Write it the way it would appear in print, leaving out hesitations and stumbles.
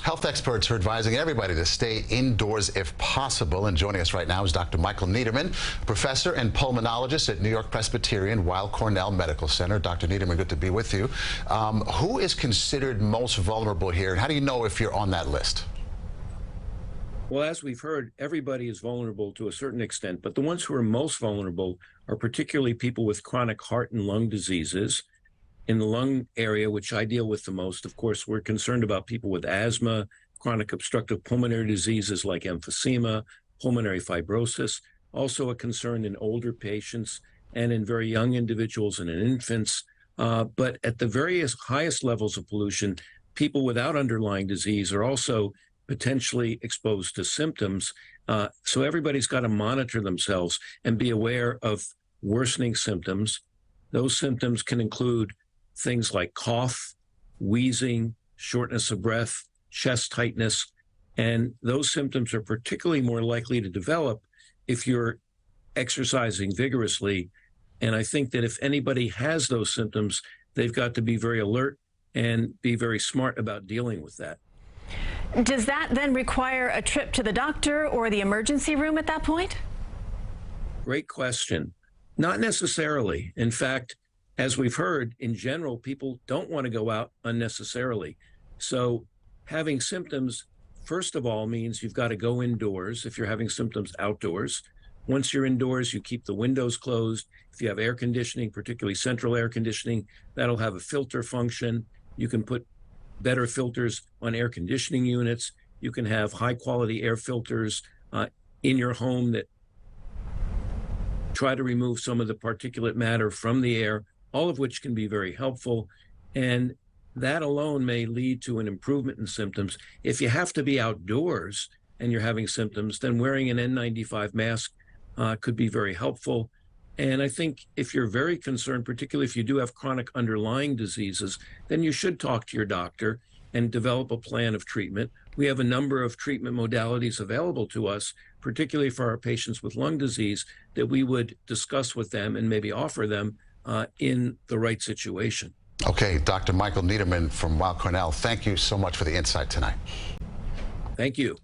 Health experts are advising everybody to stay indoors if possible. And joining us right now is Dr. Michael Niederman, professor and pulmonologist at York-Presbyterian, Weill, Cornell Medical Center. Dr. Niederman, good to be with you. Who is considered most vulnerable here, and how do you know if you're on that list? Well, as we've heard, everybody is vulnerable to a certain extent, but the ones who are most vulnerable are particularly people with chronic heart and lung diseases. In the lung area, which I deal with the most, of course, we're concerned about people with asthma, chronic obstructive pulmonary diseases like emphysema, pulmonary fibrosis, also a concern in older patients and in very young individuals and in infants. But at the various highest levels of pollution, people without underlying disease are also potentially exposed to symptoms. So everybody's got to monitor themselves and be aware of worsening symptoms. Those symptoms can include things like cough, wheezing, shortness of breath, chest tightness, and those symptoms are particularly more likely to develop if you're exercising vigorously. And I think that if anybody has those symptoms, they've got to be very alert and be very smart about dealing with that. Does that then require a trip to the doctor or the emergency room at that point? Great question. Not necessarily. In fact, as we've heard, in general, people don't want to go out unnecessarily. So having symptoms, first of all, means you've got to go indoors if you're having symptoms outdoors. Once you're indoors, you keep the windows closed. If you have air conditioning, particularly central air conditioning, that'll have a filter function. You can put better filters on air conditioning units. You can have high quality air filters in your home that try to remove some of the particulate matter from the air, all of which can be very helpful. And that alone may lead to an improvement in symptoms. If you have to be outdoors and you're having symptoms, then wearing an N95 mask could be very helpful. And I think if you're very concerned, particularly if you do have chronic underlying diseases, then you should talk to your doctor and develop a plan of treatment. We have a number of treatment modalities available to us, particularly for our patients with lung disease, that we would discuss with them and maybe offer them in the right situation. Okay, Dr. Michael Niederman from Weill Cornell, thank you so much for the insight tonight. Thank you.